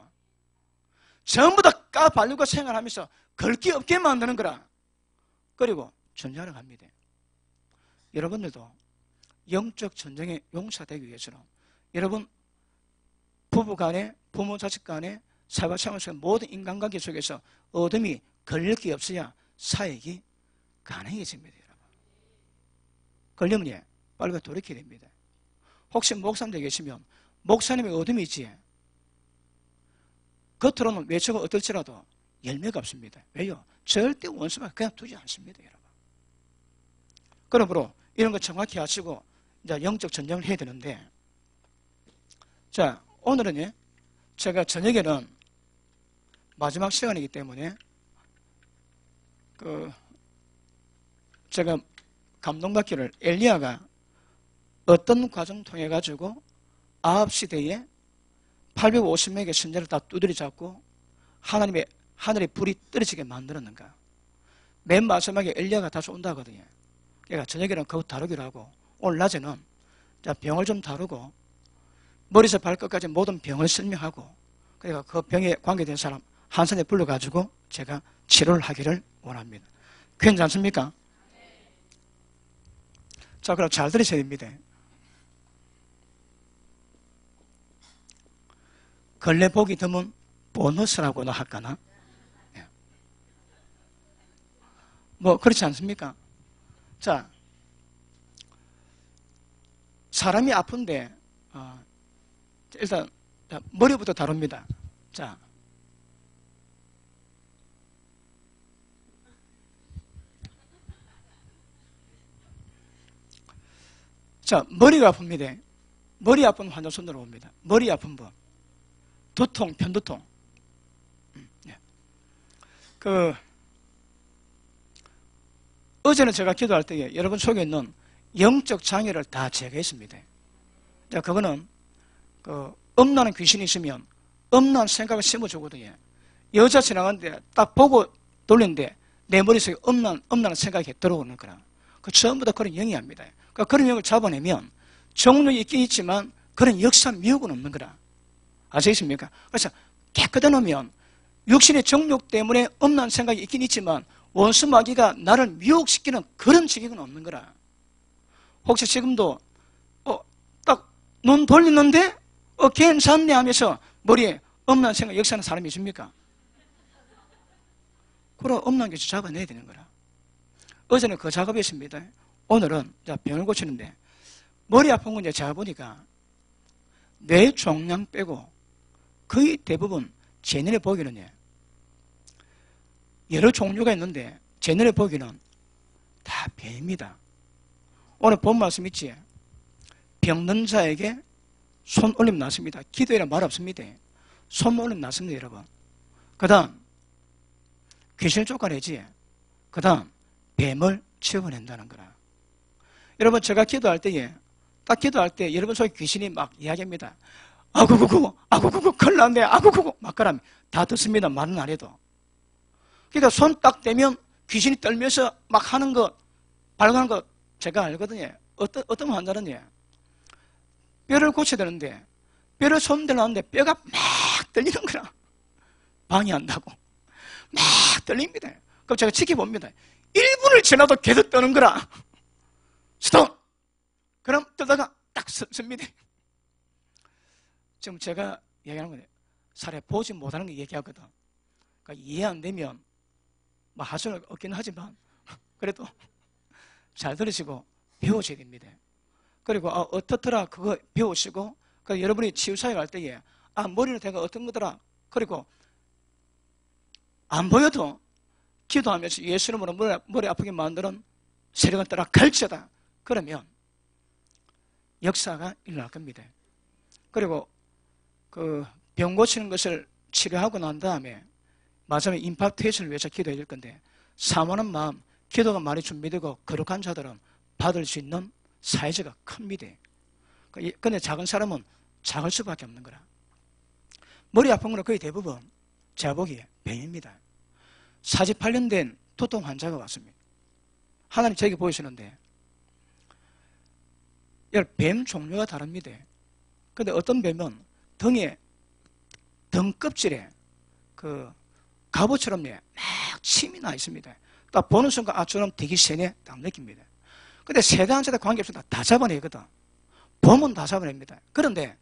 전부 다 까발리고 생활하면서 걸 게 없게 만드는 거라. 그리고 전쟁하러 갑니다. 여러분들도 영적 전쟁에 용사되기 위해서는 여러분 부부 간에 부모 자식 간에 사회와 생활 모든 인간관계 속에서 어둠이 걸릴 게 없어야 사역이 가능해집니다. 여러분. 걸리면 빨리 돌이켜야 됩니다. 혹시 목사님들 계시면 목사님의 어둠이 있지 겉으로는 외쳐가 어떨지라도 열매가 없습니다. 왜요? 절대 원수가 그냥 두지 않습니다. 여러분. 그러므로 이런 거 정확히 하시고 이제 영적 전쟁을 해야 되는데, 자 오늘은 제가 저녁에는 마지막 시간이기 때문에 제가 감동받기를 엘리야가 어떤 과정 통해 가지고 아합 시대에 850명의 선자를 다 두드려 잡고 하늘의 불이 떨어지게 만들었는가. 맨 마지막에 엘리야가 다시 온다거든요. 그러니까 저녁에는 그거 다루기로 하고 오늘 낮에는 병을 좀 다루고 머리에서 발끝까지 모든 병을 설명하고 그러니까 그 병에 관계된 사람 한 사람에 불러가지고 제가 치료를 하기를 원합니다. 괜찮습니까? 자, 그럼 잘 들으셔야 됩니다. 걸레 보기 드문 보너스라고나 할까나? 뭐 그렇지 않습니까? 자, 사람이 아픈데 일단 머리부터 다룹니다. 자, 머리가 아픕니다. 머리 아픈 환자 손으로 옵니다. 머리 아픈 분, 두통, 편두통. 어제는 제가 기도할 때에 여러분 속에 있는 영적 장애를 다 제거했습니다. 자, 그거는 엄나는 귀신이 있으면 엄나는 생각을 심어주거든요. 여자 지나가는데 딱 보고 돌리는데 내 머릿속에 엄나는 생각이 들어오는 거라. 그 전부 다 그런 영이 합니다. 그러니까 그런 영을 잡아내면 정욕이 있긴 있지만 그런 역사 미혹은 없는 거라. 아시겠습니까? 그래서 깨끗해 놓으면 육신의 정욕 때문에 엄난 생각이 있긴 있지만 원수 마귀가 나를 미혹시키는 그런 지경은 없는 거라. 혹시 지금도 딱 눈 돌리는데 괜찮네 하면서 머리에 없는 생각 역사하는 사람이 있습니까? 그럼 없는 게 잡아내야 되는 거라. 어제는 그 작업이었습니다. 오늘은 병을 고치는데 머리 아픈 건 이제 제가 보니까 뇌 종양 빼고 거의 대부분 제 눈에 보기는 여러 종류가 있는데 제 눈에 보기는 다 병입니다. 오늘 본 말씀 있지? 병든 자에게 손 올림 낫습니다. 기도이란 말 없습니다. 손 올림 낫습니다, 여러분. 그 다음 귀신을 쫓아내지. 그 다음 뱀을 치워낸다는 거라. 여러분, 제가 기도할 때에 딱 기도할 때 여러분 속에 귀신이 막 이야기합니다. 아구구구 아구구구 큰일 났네 아구구구 막 그러면 다 듣습니다. 말은 안 해도. 그러니까 손 딱 대면 귀신이 떨면서 막 하는 거 발광하는 거 제가 알거든요. 어떤 환자는 뼈를 고쳐야 되는데 뼈를 손대려는데 뼈가 막 떨리는 거라. 방해한다고 막 떨립니다. 그럼 제가 지켜봅니다. 1분을 지나도 계속 떠는 거라. 스톱! 그럼 뜨다가 딱 섭니다. 지금 제가 얘기하는 거예요. 살에 보지 못하는 거 얘기하거든. 그러니까 이해 안 되면 뭐 할 수는 없긴 하지만 그래도 잘 들으시고 배우셔야 됩니다. 그리고 어떻더라 그거 배우시고 여러분이 치유사회 갈 때에 머리는 내가 어떤 거더라. 그리고 안 보여도 기도하면서 예수 이름으로 머리 아프게 만드는 세력은 따라 갈치다. 그러면 역사가 일어날 겁니다. 그리고 그 병 고치는 것을 치료하고 난 다음에 마지막에 임파테이션을 위해서 기도해야 될 건데 사모하는 마음, 기도가 많이 준비되고 거룩한 자들은 받을 수 있는 사이즈가 큽니다. 그런데 작은 사람은 작을 수밖에 없는 거라. 머리 아픈 거는 거의 대부분 제가 보기에 병입니다. 48년 된 두통 환자가 왔습니다. 하나님 저에게 보이시는데 뱀 종류가 다릅니다. 근데 어떤 뱀은 등 껍질에 그 갑옷처럼 막 침이 나 있습니다. 딱 보는 순간 저놈 되게 세네 딱 느낍니다. 근데 세대 한 세대 관계없이 다 잡아내거든. 봄은 다 잡아냅니다. 그런데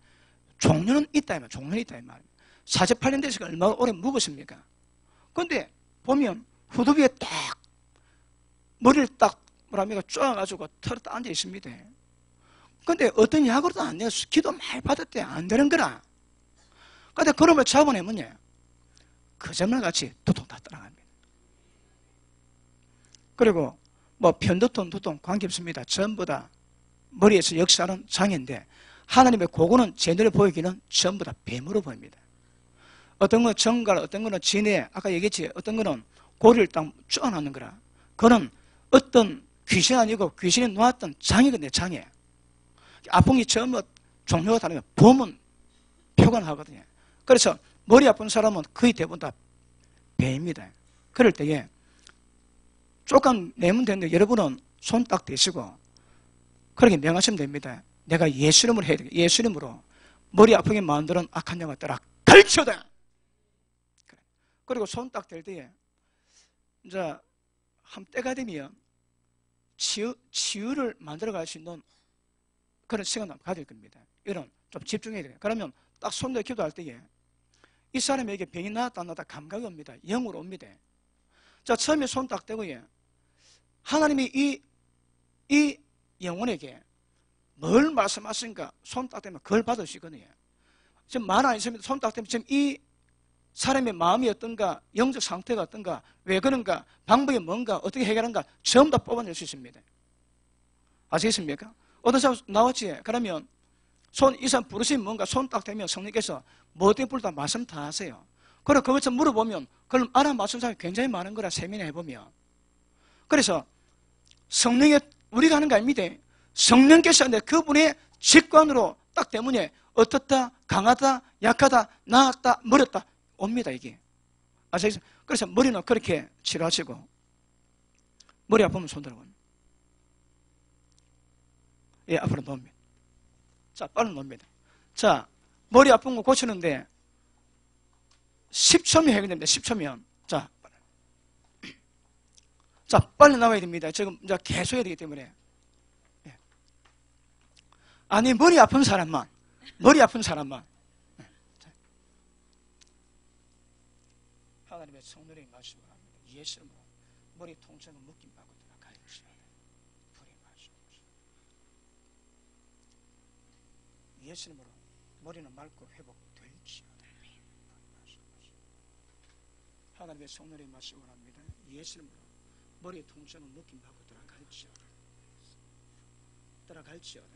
종류는 있다 이 말, 종류는 있다 이 말. 48년 돼서 얼마나 오래 묵었습니까? 근데 보면 후두비에 딱 머리를 딱 뭐랍니까 쪼아가지고 털어 딱 앉아 있습니다. 근데 어떤 약으로도 안 돼요. 기도 많이 받았대 안 되는 거라. 근데 그놈을 잡아내면 거짓말같이 두통 다 떠나갑니다. 그리고 뭐 편두통, 두통 관계없습니다. 전부 다 머리에서 역사하는 장애인데 하나님의 고고는 제 눈에 보이기는 전부 다 뱀으로 보입니다. 어떤 건 정갈, 어떤 거는 진해, 아까 얘기했지. 어떤 거는 고리를 딱 쪼아놓는 거라. 그거는 어떤 귀신 아니고 귀신이 놓았던 장애거든요. 장애. 아픈 게 전부 종류가 다르면 보면 표가 나거든요. 그래서 머리 아픈 사람은 거의 대부분 다 뱀입니다. 그럴 때에 조금 내면 되는데 여러분은 손 딱 대시고 그렇게 명하시면 됩니다. 내가 예수 이름으로 해야 되겠다. 예수 이름으로 머리 아프게 만드는 악한 영을 따라 갈쳐다. 그리고 손 딱 댈 때에 이제 한 때가 되면 치유를 만들어갈 수 있는 그런 시간을 가질 겁니다. 이런 좀 집중해야 돼요. 그러면 딱 손들 기도할 때에 이 사람에게 병이 나왔다 안 나왔다 감각이 옵니다. 영으로 옵니다. 자, 처음에 손 딱 대고 하나님이 이 영혼에게 뭘 말씀하시는가 손 딱 대면 그걸 받을 수 있거든요. 지금 말 안 있습니다. 손 딱 대면 지금 이 사람의 마음이 어떤가, 영적 상태가 어떤가, 왜 그런가, 방법이 뭔가, 어떻게 해결하는가 전부 다 뽑아낼 수 있습니다. 아시겠습니까? 어떤 사람 나왔지? 그러면 이 사람 부르시면 뭔가 손 딱 대면 성령께서 뭐 어떻게 부르다 말씀 다 하세요. 그리고 그것을 물어보면 그걸 알아맞춘 사람이 굉장히 많은 거라 세미나 해보면. 그래서 성령의 우리가 하는 거 아닙니다. 성령께서 그분의 직관으로 딱 때문에 어떻다, 강하다, 약하다, 나았다, 멀었다 옵니다 이게. 아시겠어요? 그래서 머리는 그렇게 치료하시고 머리 아프면 손 들고 앞으로 놓습니다. 자, 빨리 놓습니다. 자, 머리 아픈 거 고치는데 10초면 해결됩니다. 10초면. 자, 빨리 나와야 됩니다. 지금 이제 계속 해야 되기 때문에. 아니, 머리 아픈 사람만 머리 아픈 사람만. 하나님의 성령의 말씀을 합니다. 예수님으로 머리 통증을 묶임 받고 들어갈지어다. 불이 마시옵소서. 예수님으로 머리는 맑고 회복될지어다. 하나님의 성령의 말씀을 합니다. 예수님으로 머리 통증을 묶임 받고 들어갈지어다. 들어갈지어다.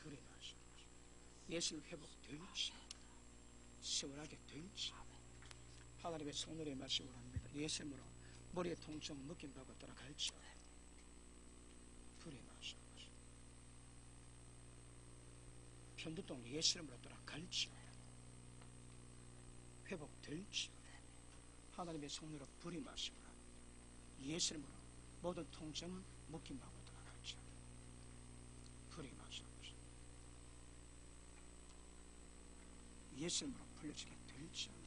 불이 마시옵소서. 예수님 회복될지어다. 시원하게 될지. 하나님의 성령의 말씀을 합니다. 예수님으로 머리에 통증 묶임 받고 따라갈지어다. 불이 마시옵소서. 편두통 예수님으로 따라갈지어다. 회복될지어다. 하나님의 성령으로 불이 마시옵소서. 예수님으로 모든 통증은 묶임 받고 따라갈지어다. 불이 마시옵소서. 예수님으로 풀려지게 될지어다.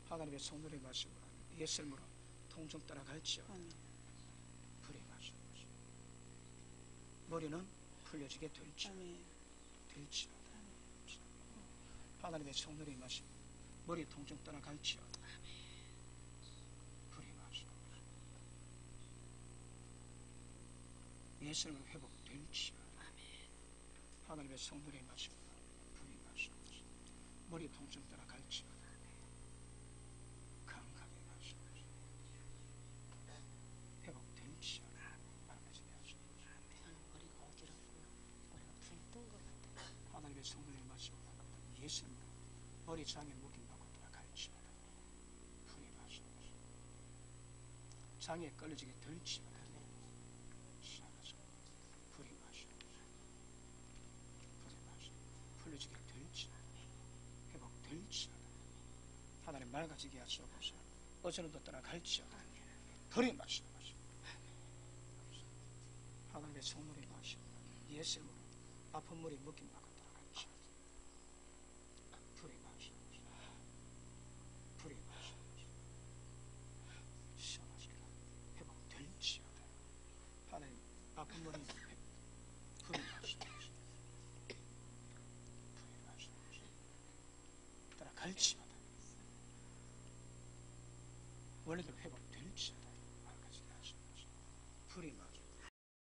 하나님의 성령의 말씀으로 예수님으로 통증 따라갈지어다. 불이 마시옵소서. 머리는 풀려지게 될지어다. 하나님의 성령의 말씀 머리 통증 따라갈지어다. 불이 마시옵소서. 예수님으로 회복될지어다. 하나님의 성령의 말씀 불이 마시옵소서. 머리 통증 따라갈지어다. 강하게 마시옵소서. 회복될지어다. 말하시게 하시옵소서. 머리가 어지럽고요. 머리가 붕 뜬 것 같아요. 하나님의 성령의 말씀을 합니다. 예수님으로 머리 장에 묶임 받고 따라갈지어다. 불이 마시옵소서. 장에 걸려지게 될지어다. 시원하소. 불이 마시옵소서. 불이 마시옵소서. 풀려지게 될지어다. 회복될지어다. 하나님 맑아지게 하시옵소서. 어제는도 따라갈지어다. 불이 마시옵소서. 하나님의 성령의 마시옵소서. 예수님으로 아픈 머리 묶임 받고 따라갈지어다. 불이 마시옵소서. 불이 마시옵소서. 시원하시라. 회복될지어다. 하나님 아픈 머리 불이 마시옵소서. 불이 마시옵소서. 따라갈지어다. 원래대로 회복